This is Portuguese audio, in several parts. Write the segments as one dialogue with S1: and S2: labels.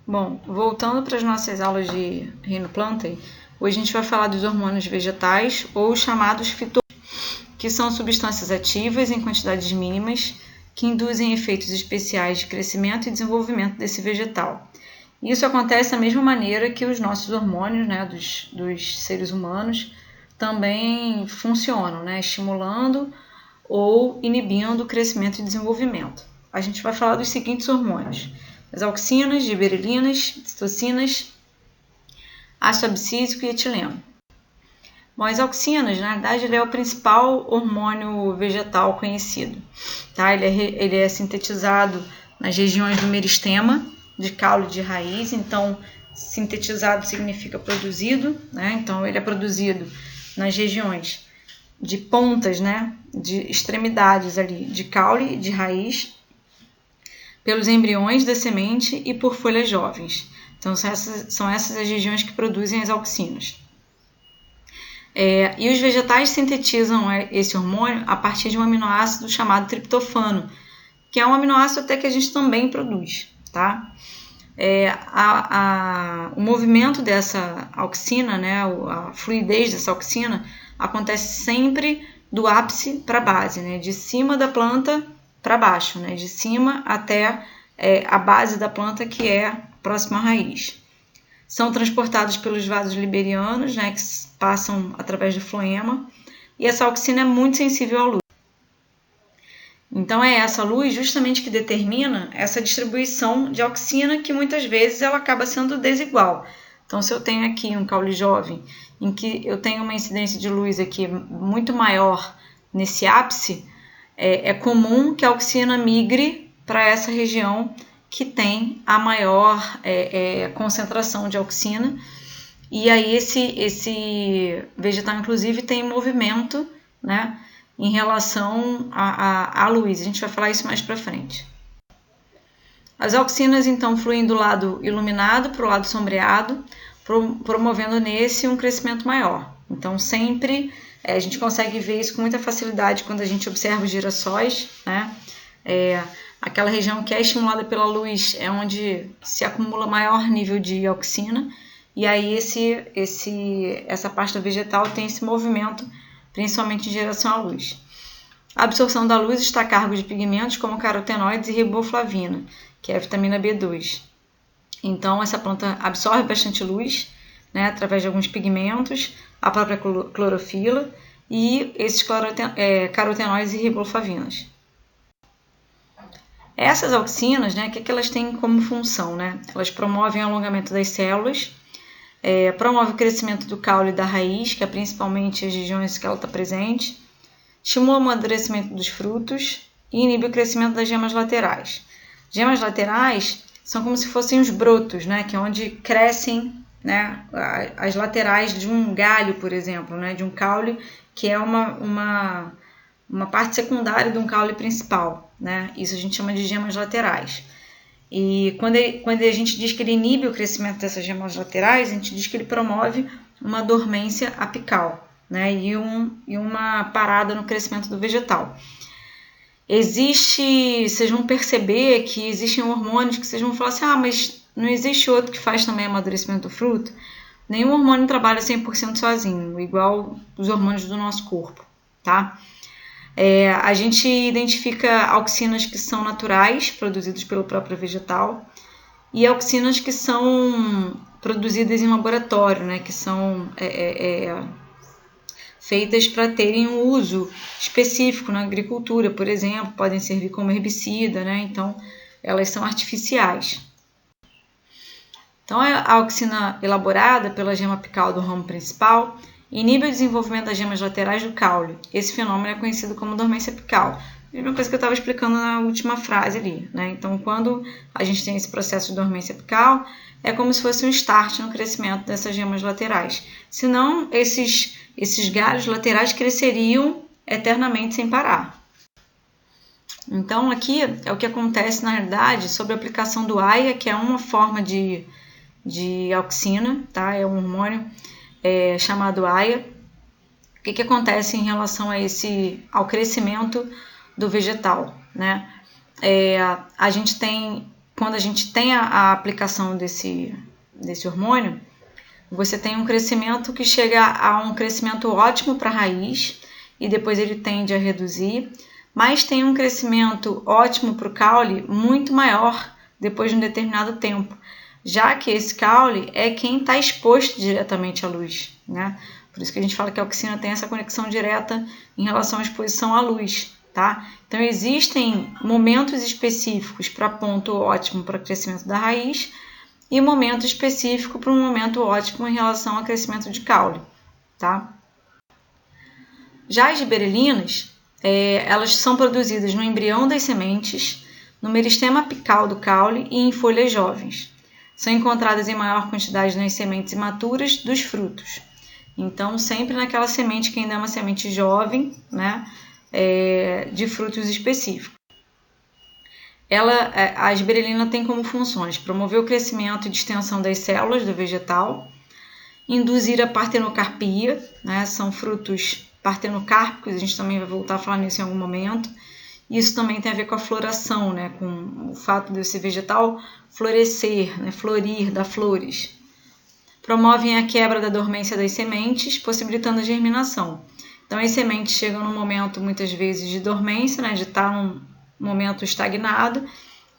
S1: Bom, voltando para as nossas aulas de Reino Plantae, hoje a gente vai falar dos hormônios vegetais ou chamados fitohormônios, que são substâncias ativas em quantidades mínimas que induzem efeitos especiais de crescimento e desenvolvimento desse vegetal. Isso acontece da mesma maneira que os nossos hormônios, né, dos seres humanos, também funcionam, né, estimulando ou inibindo o crescimento e desenvolvimento. A gente vai falar dos seguintes hormônios: as auxinas, giberelinas, citocinas, ácido abscísico e etileno. Bom, as auxinas, na verdade, ele é o principal hormônio vegetal conhecido. Tá? Ele é sintetizado nas regiões do meristema, de caule e de raiz. Então, sintetizado significa produzido, né? Então, ele é produzido nas regiões de pontas, né? De extremidades ali, de caule e de raiz, pelos embriões da semente e por folhas jovens. Então, são essas as regiões que produzem as auxinas. E os vegetais sintetizam esse hormônio a partir de um aminoácido chamado triptofano, que é um aminoácido até que a gente também produz, tá? O movimento dessa auxina, né, a fluidez dessa auxina, acontece sempre do ápice para a base, né, de cima da planta para baixo, né, de cima até a base da planta, que é próxima à raiz. São transportados pelos vasos liberianos, né, que passam através do floema, e essa auxina é muito sensível à luz. Então é essa luz justamente que determina essa distribuição de auxina, que muitas vezes ela acaba sendo desigual. Então, se eu tenho aqui um caule jovem em que eu tenho uma incidência de luz aqui muito maior nesse ápice, é comum que a auxina migre para essa região que tem a maior concentração de auxina, e aí esse vegetal, inclusive, tem movimento, né, em relação à luz. A gente vai falar isso mais para frente. As auxinas, então, fluem do lado iluminado para o lado sombreado, promovendo nesse um crescimento maior. Então, sempre a gente consegue ver isso com muita facilidade quando a gente observa os girassóis, né? Aquela região que é estimulada pela luz é onde se acumula maior nível de auxina, e aí essa parte do vegetal tem esse movimento, principalmente em direção à luz. A absorção da luz está a cargo de pigmentos como carotenoides e riboflavina, que é a vitamina B2. Então, essa planta absorve bastante luz, né, através de alguns pigmentos, a própria clorofila e esses carotenoides e riboflavinas. Essas auxinas, né, o que elas têm como função? Né? Elas promovem o alongamento das células, promovem o crescimento do caule e da raiz, que é principalmente as regiões que ela está presente, estimula o amadurecimento dos frutos e inibe o crescimento das gemas laterais. Gemas laterais são como se fossem os brotos, né, que é onde crescem, né, as laterais de um galho, por exemplo, né, de um caule, que é uma parte secundária de um caule principal, né? Isso a gente chama de gemas laterais. E quando a gente diz que ele inibe o crescimento dessas gemas laterais, a gente diz que ele promove uma dormência apical, né? E uma parada no crescimento do vegetal. Vocês vão perceber que existem hormônios que vocês vão falar assim: mas não existe outro que faz também amadurecimento do fruto? Nenhum hormônio trabalha 100% sozinho, igual os hormônios do nosso corpo, tá? A gente identifica auxinas que são naturais, produzidas pelo próprio vegetal, e auxinas que são produzidas em laboratório, né, que são feitas para terem um uso específico na agricultura, por exemplo, podem servir como herbicida, né, então elas são artificiais. Então, a auxina elaborada pela gema apical do ramo principal inibe o desenvolvimento das gemas laterais do caule. Esse fenômeno é conhecido como dormência apical. A mesma coisa que eu estava explicando na última frase ali, né? Então, quando a gente tem esse processo de dormência apical, é como se fosse um start no crescimento dessas gemas laterais. Senão, esses galhos laterais cresceriam eternamente sem parar. Então, aqui é o que acontece, na realidade, sobre a aplicação do AIA, que é uma forma de auxina, tá? É um hormônio chamado AIA. O que acontece em relação ao crescimento do vegetal, né? A gente tem quando a gente tem a aplicação desse hormônio, você tem um crescimento que chega a um crescimento ótimo para a raiz e depois ele tende a reduzir, mas tem um crescimento ótimo para o caule muito maior depois de um determinado tempo, já que esse caule é quem está exposto diretamente à luz, né? Por isso que a gente fala que a auxina tem essa conexão direta em relação à exposição à luz, tá? Então existem momentos específicos para ponto ótimo para crescimento da raiz e momento específico para um momento ótimo em relação ao crescimento de caule, tá? Já as giberelinas, elas são produzidas no embrião das sementes, no meristema apical do caule e em folhas jovens. São encontradas em maior quantidade nas sementes imaturas dos frutos. Então, sempre naquela semente que ainda é uma semente jovem, né, de frutos específicos. A giberelina tem como funções promover o crescimento e extensão das células do vegetal, induzir a partenocarpia, né, são frutos partenocárpicos, a gente também vai voltar a falar nisso em algum momento. Isso também tem a ver com a floração, né, com o fato desse vegetal florescer, né, florir, dar flores. Promovem a quebra da dormência das sementes, possibilitando a germinação. Então, as sementes chegam num momento, muitas vezes, de dormência, né, de estar num momento estagnado.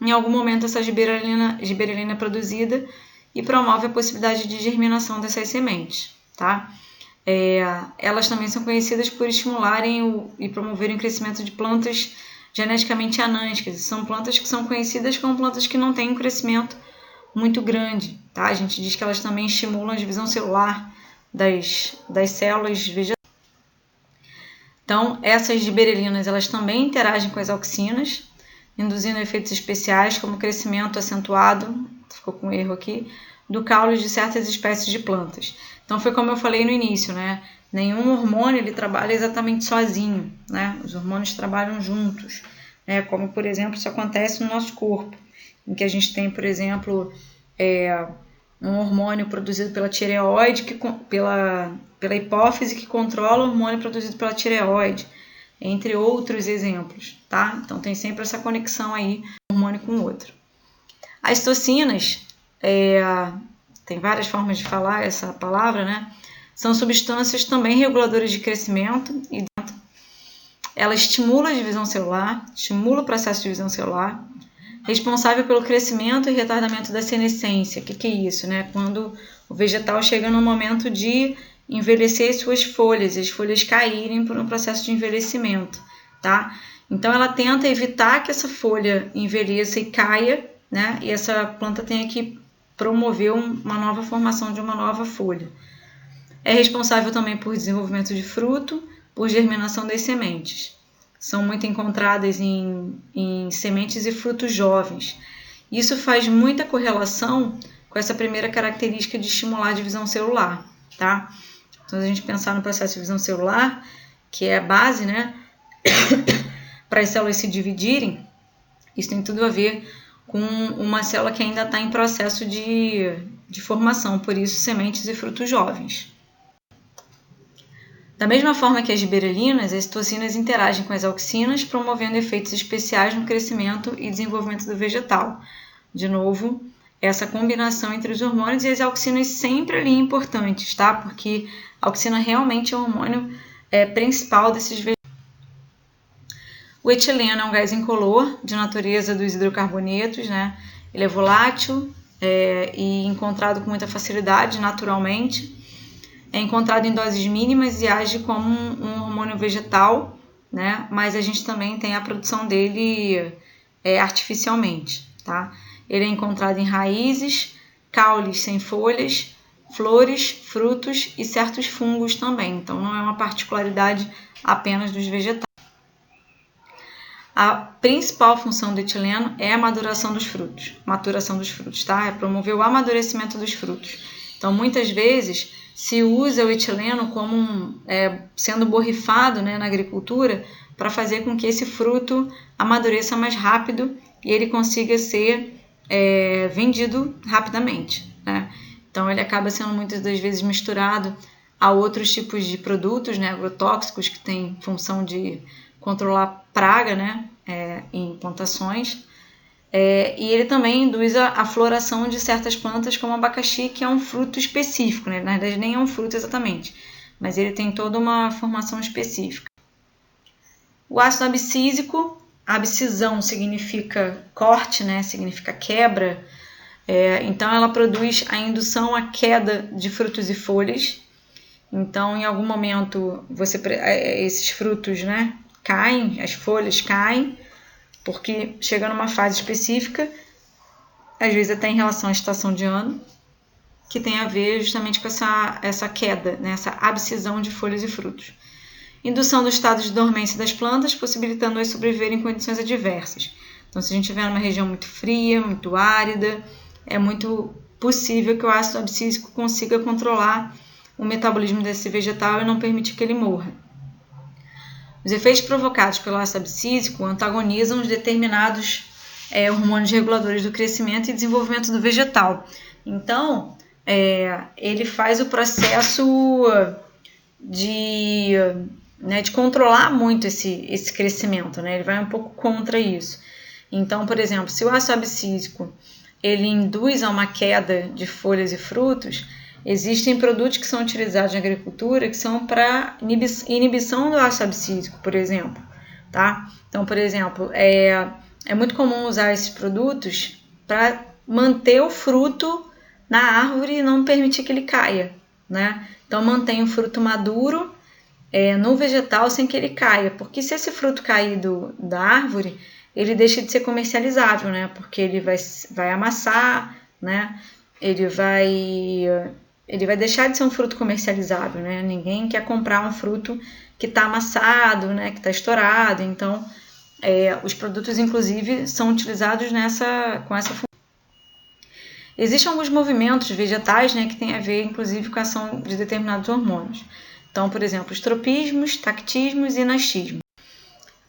S1: Em algum momento, essa giberelina é produzida e promove a possibilidade de germinação dessas sementes, tá? Elas também são conhecidas por estimularem e promoverem o crescimento de plantas geneticamente anãs, que são plantas que são conhecidas como plantas que não têm um crescimento muito grande, tá? A gente diz que elas também estimulam a divisão celular das células vegetais. Então, essas giberelinas, elas também interagem com as auxinas, induzindo efeitos especiais como o crescimento acentuado, ficou com erro aqui, do caule de certas espécies de plantas. Então, foi como eu falei no início, né? Nenhum hormônio ele trabalha exatamente sozinho, né? Os hormônios trabalham juntos, né? Como, por exemplo, isso acontece no nosso corpo, em que a gente tem, por exemplo, um hormônio produzido pela tireoide, pela hipófise, que controla o hormônio produzido pela tireoide, entre outros exemplos, tá? Então, tem sempre essa conexão aí, um hormônio com o outro. As tocinas, tem várias formas de falar essa palavra, né? São substâncias também reguladoras de crescimento e ela estimula a divisão celular, estimula o processo de divisão celular, responsável pelo crescimento e retardamento da senescência. O que é isso, né? Quando o vegetal chega no momento de envelhecer suas folhas, e as folhas caírem por um processo de envelhecimento, tá? Então, ela tenta evitar que essa folha envelheça e caia, né? E essa planta tenha que promover uma nova formação de uma nova folha. É responsável também por desenvolvimento de fruto, por germinação das sementes. São muito encontradas em sementes e frutos jovens. Isso faz muita correlação com essa primeira característica de estimular a divisão celular, tá? Então, se a gente pensar no processo de divisão celular, que é a base, né, para as células se dividirem, isso tem tudo a ver com uma célula que ainda está em processo de formação, por isso sementes e frutos jovens. Da mesma forma que as giberelinas, as tocinas interagem com as auxinas, promovendo efeitos especiais no crescimento e desenvolvimento do vegetal. De novo, essa combinação entre os hormônios e as auxinas sempre ali importantes, tá? Porque a auxina realmente é o hormônio principal desses vegetais. O etileno é um gás incolor, de natureza dos hidrocarbonetos, né? Ele é volátil e encontrado com muita facilidade naturalmente. É encontrado em doses mínimas e age como um hormônio vegetal, né? Mas a gente também tem a produção dele artificialmente, tá? Ele é encontrado em raízes, caules sem folhas, flores, frutos e certos fungos também. Então, não é uma particularidade apenas dos vegetais. A principal função do etileno é a maturação dos frutos, tá? É promover o amadurecimento dos frutos. Então, muitas vezes, se usa o etileno como sendo borrifado, né, na agricultura para fazer com que esse fruto amadureça mais rápido e ele consiga ser vendido rapidamente, né? Então, ele acaba sendo muitas das vezes misturado a outros tipos de produtos, né, agrotóxicos que têm função de controlar praga, né, em plantações. E ele também induz a floração de certas plantas, como o abacaxi, que é um fruto específico, né? Na verdade, nem é um fruto exatamente, mas ele tem toda uma formação específica. O ácido abscísico, abscisão significa corte, né? Significa quebra. Então, ela produz a indução à queda de frutos e folhas. Então, em algum momento, esses frutos, né, caem, as folhas caem, porque chega numa fase específica, às vezes até em relação à estação de ano, que tem a ver justamente com essa queda, né, essa abscisão de folhas e frutos. Indução do estado de dormência das plantas, possibilitando-as sobreviverem em condições adversas. Então, se a gente estiver numa região muito fria, muito árida, é muito possível que o ácido abscísico consiga controlar o metabolismo desse vegetal e não permitir que ele morra. Os efeitos provocados pelo ácido abscísico antagonizam os determinados hormônios reguladores do crescimento e desenvolvimento do vegetal. Então, ele faz o processo de controlar muito esse crescimento, né? Ele vai um pouco contra isso. Então, por exemplo, se o ácido abscísico ele induz a uma queda de folhas e frutos, existem produtos que são utilizados na agricultura que são para inibição do ácido abscísico, por exemplo, tá? Então, por exemplo, é muito comum usar esses produtos para manter o fruto na árvore e não permitir que ele caia, né? Então, mantém o fruto maduro no vegetal sem que ele caia, porque se esse fruto cair da árvore, ele deixa de ser comercializável, né? Porque ele vai amassar, né? Ele vai deixar de ser um fruto comercializável, né? Ninguém quer comprar um fruto que está amassado, né? Que está estourado. Então, os produtos, inclusive, são utilizados com essa função. Existem alguns movimentos vegetais, né? Que têm a ver, inclusive, com a ação de determinados hormônios. Então, por exemplo, os tropismos, tactismos e nastismos.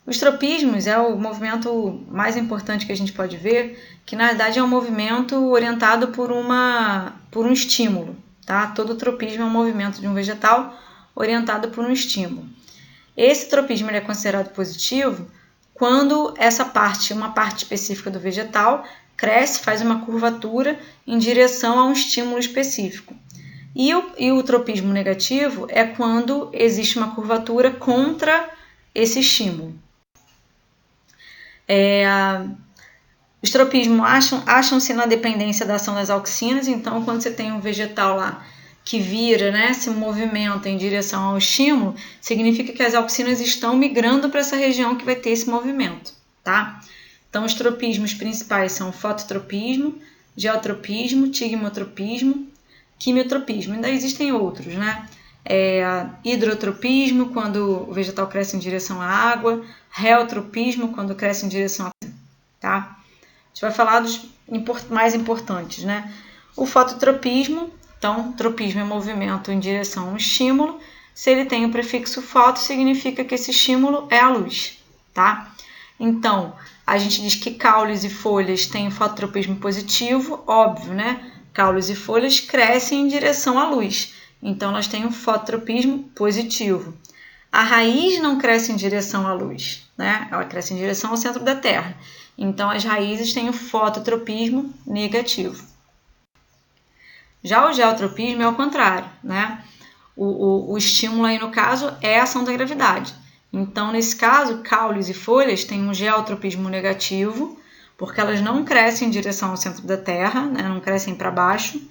S1: Os tropismos é o movimento mais importante que a gente pode ver, que na verdade é um movimento orientado por um estímulo. Tá? Todo tropismo é um movimento de um vegetal orientado por um estímulo. Esse tropismo ele é considerado positivo quando uma parte específica do vegetal cresce, faz uma curvatura em direção a um estímulo específico. E o tropismo negativo é quando existe uma curvatura contra esse estímulo. Os tropismos acham-se na dependência da ação das auxinas, então quando você tem um vegetal lá que vira, né, se movimenta em direção ao estímulo, significa que as auxinas estão migrando para essa região que vai ter esse movimento, tá? Então os tropismos principais são fototropismo, geotropismo, tigmotropismo, quimiotropismo. Ainda existem outros, né? Hidrotropismo, quando o vegetal cresce em direção à água, reotropismo, quando cresce em direção à... Tá? A gente vai falar dos mais importantes, né? O fototropismo, então, tropismo é movimento em direção a um estímulo. Se ele tem o prefixo foto, significa que esse estímulo é a luz, tá? Então, a gente diz que caules e folhas têm fototropismo positivo, óbvio, né? Caules e folhas crescem em direção à luz, então elas têm um fototropismo positivo. A raiz não cresce em direção à luz, né? Ela cresce em direção ao centro da terra. Então, as raízes têm o fototropismo negativo. Já o geotropismo é o contrário, né? O estímulo aí, no caso, é a ação da gravidade. Então, nesse caso, caules e folhas têm um geotropismo negativo, porque elas não crescem em direção ao centro da terra, né? Não crescem para baixo.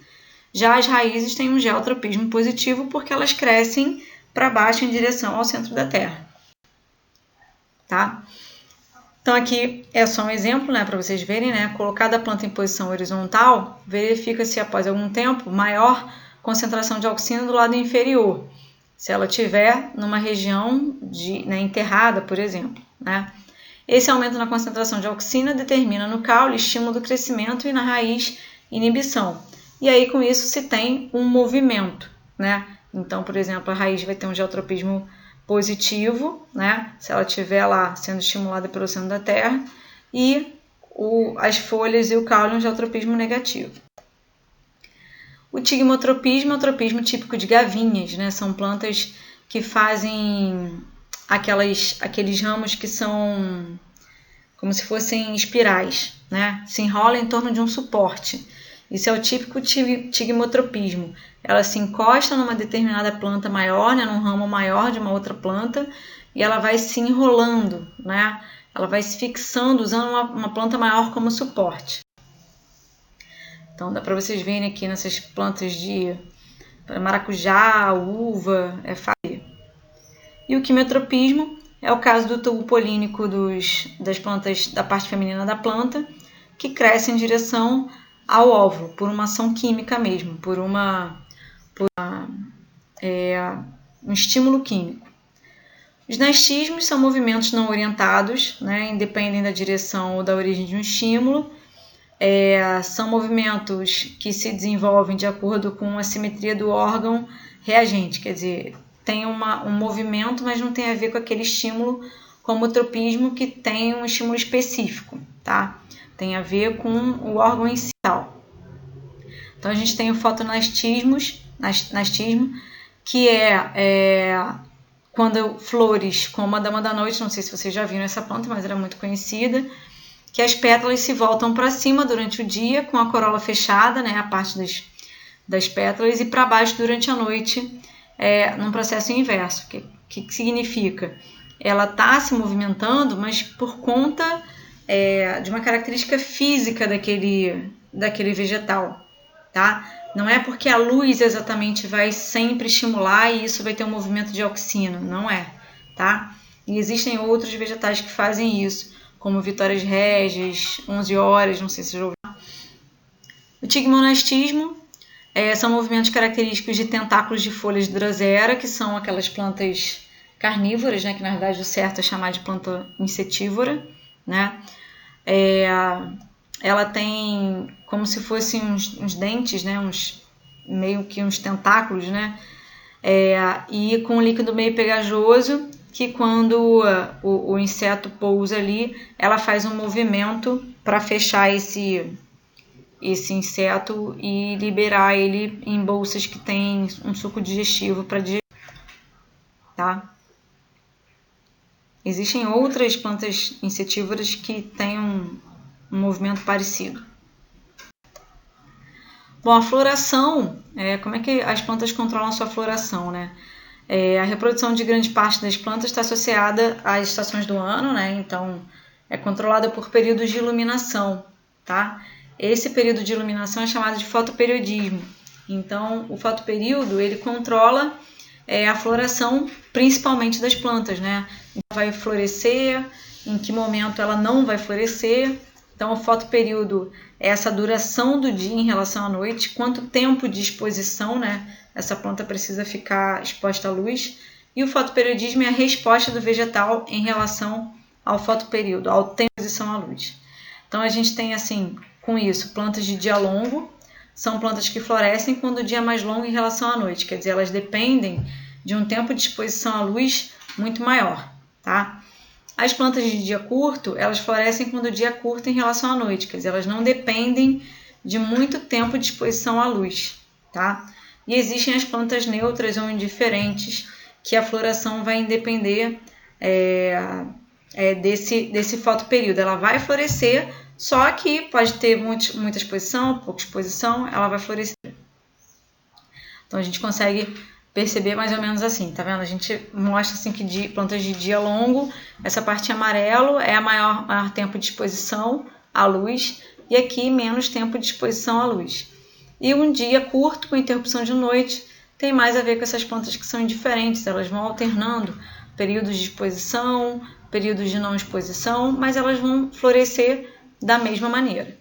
S1: Já as raízes têm um geotropismo positivo, porque elas crescem para baixo em direção ao centro da terra. Tá? Então, aqui é só um exemplo, né, para vocês verem, né? Colocada a planta em posição horizontal, verifica-se após algum tempo maior concentração de auxina do lado inferior, se ela estiver numa região enterrada, por exemplo, né? Esse aumento na concentração de auxina determina no caule estímulo do crescimento e na raiz inibição. E aí, com isso, se tem um movimento, né? Então, por exemplo, a raiz vai ter um geotropismo positivo, né? Se ela estiver lá sendo estimulada pelo centro da terra, e as folhas e o caule um geotropismo negativo. O tigmotropismo é o tropismo típico de gavinhas, né? São plantas que fazem aqueles ramos que são, como se fossem espirais, né? Se enrola em torno de um suporte. Isso é o típico tigmotropismo. Ela se encosta numa determinada planta maior, né, num ramo maior de uma outra planta, e ela vai se enrolando, né? Ela vai se fixando usando uma planta maior como suporte. Então dá para vocês verem aqui nessas plantas de maracujá, uva, é fácil. E o quimiotropismo é o caso do tubo polínico das plantas da parte feminina da planta, que cresce em direção ao óvulo, por uma ação química mesmo, por um estímulo químico. Os nastismos são movimentos não orientados, né, independem da direção ou da origem de um estímulo. São movimentos que se desenvolvem de acordo com a simetria do órgão reagente, quer dizer, tem um movimento, mas não tem a ver com aquele estímulo, como o tropismo, que tem um estímulo específico, tá? Tem a ver com o órgão em si. Então a gente tem o fotonastismo, que é quando flores como a dama da noite, não sei se vocês já viram essa planta, mas ela é muito conhecida, que as pétalas se voltam para cima durante o dia, com a corola fechada, né, a parte das pétalas, e para baixo durante a noite, num processo inverso. O que significa? Ela está se movimentando, mas por conta de uma característica física daquele vegetal, tá? Não é porque a luz exatamente vai sempre estimular e isso vai ter um movimento de auxina, não é, tá? E existem outros vegetais que fazem isso, como Vitórias régias, 11 horas, não sei se já ouviram. O tigmonastismo são movimentos característicos de tentáculos de folhas de drosera, que são aquelas plantas carnívoras, né, que na verdade o certo é chamar de planta insetívora, né? Ela tem como se fossem uns dentes, né, meio que uns tentáculos, né? E com um líquido meio pegajoso, que quando o inseto pousa ali, ela faz um movimento para fechar esse inseto e liberar ele em bolsas que tem um suco digestivo para digerir, tá? Existem outras plantas insetívoras que têm um movimento parecido. Bom, a floração, como é que as plantas controlam a sua floração, né? A reprodução de grande parte das plantas está associada às estações do ano, né? Então, é controlada por períodos de iluminação, tá? Esse período de iluminação é chamado de fotoperiodismo. Então, o fotoperíodo, ele controla a floração, principalmente das plantas, né? Vai florescer, em que momento ela não vai florescer. Então, o fotoperíodo é essa duração do dia em relação à noite, quanto tempo de exposição, né, essa planta precisa ficar exposta à luz. E o fotoperiodismo é a resposta do vegetal em relação ao fotoperíodo, ao tempo de exposição à luz. Então, a gente tem, assim, com isso, plantas de dia longo, são plantas que florescem quando o dia é mais longo em relação à noite, quer dizer, elas dependem de um tempo de exposição à luz muito maior, tá? As plantas de dia curto, elas florescem quando o dia é curto em relação à noite, quer dizer, elas não dependem de muito tempo de exposição à luz, tá? E existem as plantas neutras ou indiferentes, que a floração vai depender desse fotoperíodo. Ela vai florescer, só que pode ter muita exposição, pouca exposição, ela vai florescer. Então a gente consegue perceber mais ou menos assim, tá vendo? A gente mostra assim que de plantas de dia longo, essa parte amarelo é a maior tempo de exposição à luz e aqui menos tempo de exposição à luz. E um dia curto com interrupção de noite tem mais a ver com essas plantas que são indiferentes, elas vão alternando períodos de exposição, períodos de não exposição, mas elas vão florescer da mesma maneira.